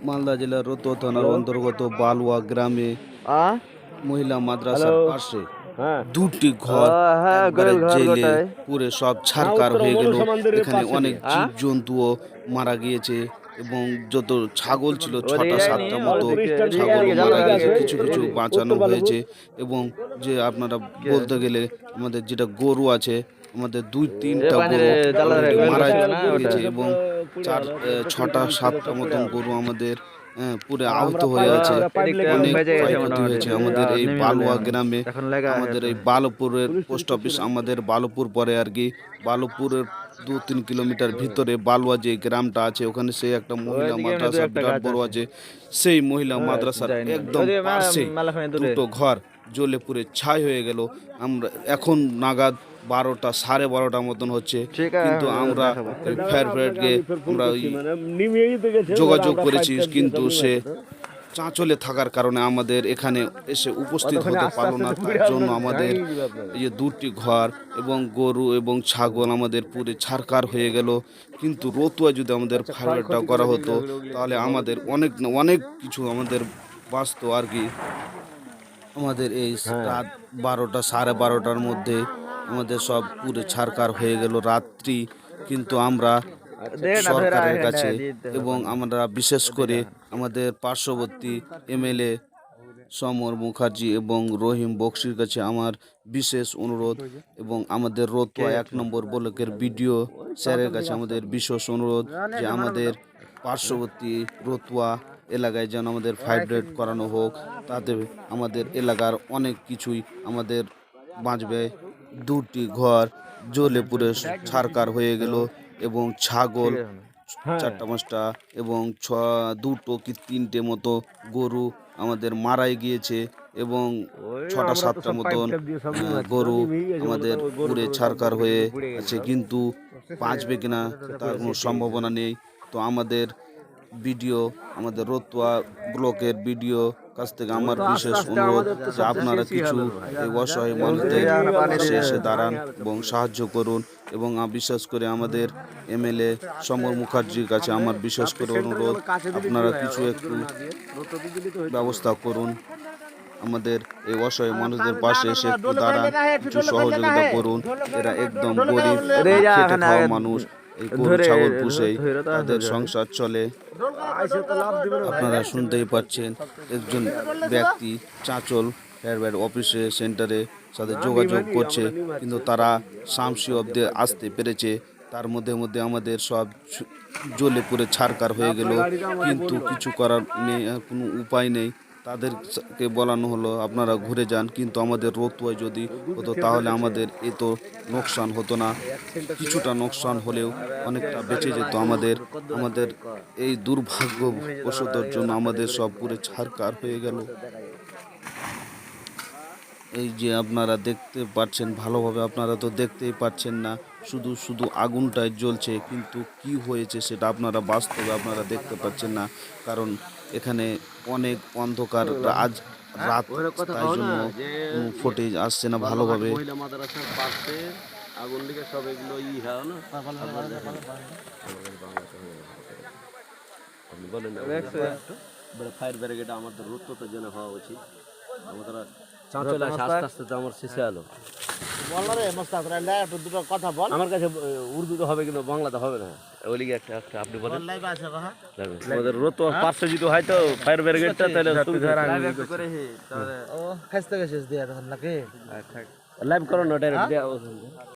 মালদা জেলার রতুয়া থানার অন্তর্গত বালুয়া গ্রামে মহিলা মাদ্রাসার পাশে দুটি ঘর একবারে জেলে পুরে সব ছারকার হয়ে গেল। এখানে অনেক জীব জন্তুও মারা গিয়েছে এবং যত ছাগল ছিল 6টা 7টা মতো ছাগল মারা গিয়েছে, কিছু কিছু বাঁচানো হয়েছে। এবং যে আপনারা বলতে গেলে আমাদের যেটা গরু আছে, আমাদের 2-3টা গরু অলরেডি মারা গিয়েছে এবং 6টা 7টা মতন গরু আমাদের পুরো আহত হয়ে আছে। অনেক ক্ষয়ক্ষতি হয়েছে আমাদের এই বালুয়া গ্রামে। আমাদের এই বালুপুরের পোস্ট অফিস, আমাদের বালুপুর পরে আর কি, বালুপুরের 2-3 কিলোমিটার ভিতরে বালুয়া যে গ্রামটা আছে, ওখানে সেই একটা মহিলা মাদ্রাসা বিরাট বড় আছে। সেই মহিলা মাদ্রাসার একদম পাশে দুটো ঘর জ্বলে পুড়ে ছাই হয়ে গেল। আমরা এখন নাগাদ 12টা 12:30 মতন হচ্ছে, কিন্তু আমরা ফায়ার ব্রিগেডকে আমরা যোগাযোগ করেছি, কিন্তু সে চাঁচলে থাকার কারণে আমাদের এখানে এসে উপস্থিত হতে পারলো না। তার জন্য আমাদের এই যে 2টি ঘর এবং গরু এবং ছাগল আমাদের পুরো ছারকার হয়ে গেল। কিন্তু রতুয়া যদি আমাদের ফায়ারটা করা হতো তাহলে আমাদের অনেক কিছু আমাদের বাঁচতো আর কি। আমাদের এই রাত 12টা 12:30টার মধ্যে আমাদের সব পুরো ছারকার হয়ে গেল রাত্রি। কিন্তু আমরা সরকারের কাছে এবং আমরা বিশেষ করে আমাদের পার্শ্ববর্তী এমএলএ সমর মুখার্জি এবং রহিম বক্সির কাছে আমার বিশেষ অনুরোধ, এবং আমাদের রতুয়া 1 নম্বর ব্লকের বিডিও স্যারের কাছে আমাদের বিশেষ অনুরোধ যে আমাদের পার্শ্ববর্তী রতুয়া এলাকায় যেন আমাদের ফায়ার ব্রিগেড করানো হোক, তাতে আমাদের এলাকার অনেক কিছুই আমাদের বাঁচবে। 2টি ঘর জ্বলে পুড়ে ছারকার হয়ে গেল এবং ছাগল 4টা 5টা এবং 2টো কি 3টে মতো গরু আমাদের মারাই গিয়েছে এবং 6টা 7টা মতন গরু আমাদের পুড়ে ছারকার হয়ে আছে, কিন্তু বাঁচবে কিনা তার কোনো সম্ভাবনা নেই। তো আমাদের ভিডিও, আমাদের রতুয়া ব্লকের ভিডিও কাছ থেকে আমার বিশেষ অনুরোধ যে আপনারা কিছু এই অসহায় মানুষদের পাশে এসে দাঁড়ান এবং সাহায্য করুন। এবং বিশেষ করে আমাদের এমএলএ সমর মুখার্জির কাছে আমার বিশেষ করে অনুরোধ, আপনারা কিছু একটু ব্যবস্থা করুন, আমাদের এই অসহায় মানুষদের পাশে এসে একটু দাঁড়ান, কিছু সহযোগিতা করুন। এরা একদম গরিব খেটে খাওয়া মানুষ, এই গরু ছাগল পুষেই তাদের সংসার চলে। আপনারা শুনতেই পাচ্ছেন একজন ব্যক্তি চাঁচল ফায়ার অফিসে সেন্টারে সাথে যোগাযোগ করছে, কিন্তু তারা শামসি অব্দে আসতে পেরেছে। তার মধ্যে আমাদের সব জ্বলে পুড়ে ছারকার হয়ে গেল, কিন্তু কিছু করার নেই, কোনো উপায় নেই। তাদেরকে বলানো হলো আপনারা ঘুরে যান, কিন্তু আমাদের রতুয়ায় যদি হতো তাহলে আমাদের এত নোকসান হতো না। কিছুটা নোকসান হলেও অনেকটা বেঁচে যেত আমাদের এই দুর্ভাগ্যবশতর জন্য আমাদের সব পুরো ছারকার হয়ে গেল। এই যে আপনারা দেখতে পাচ্ছেন, ভালোভাবে আপনারা তো দেখতেই পাচ্ছেন না, শুধু আগুনটাই জ্বলছে, কিন্তু কি হয়েছে সেটা আপনারা বাস্তবে আপনারা দেখতে পাচ্ছেন না, কারণ এখানে অনেক অন্ধকার আজ রাত, তাই জন্য ফুটেজ আসছে না ভালোভাবে। আগুন দিকে সব এগুলো ফায়ার ব্রিগেড আমাদের রুত্ততে জন্য হওয়া উচিত। আমাদের চাঁচলে আস্তে আস্তে তো আমার শেষে আলো কথা বল, আমার কাছে উর্দুতে হবে কিন্তু বাংলাতে হবে না। ওই লিগে একটা আপনি বলেন আমাদের রতুয়া পাশে যদি হয় তো ফায়ার ব্রিগেডটা, তাহলে লাইভ করো না ডাইরেক্ট।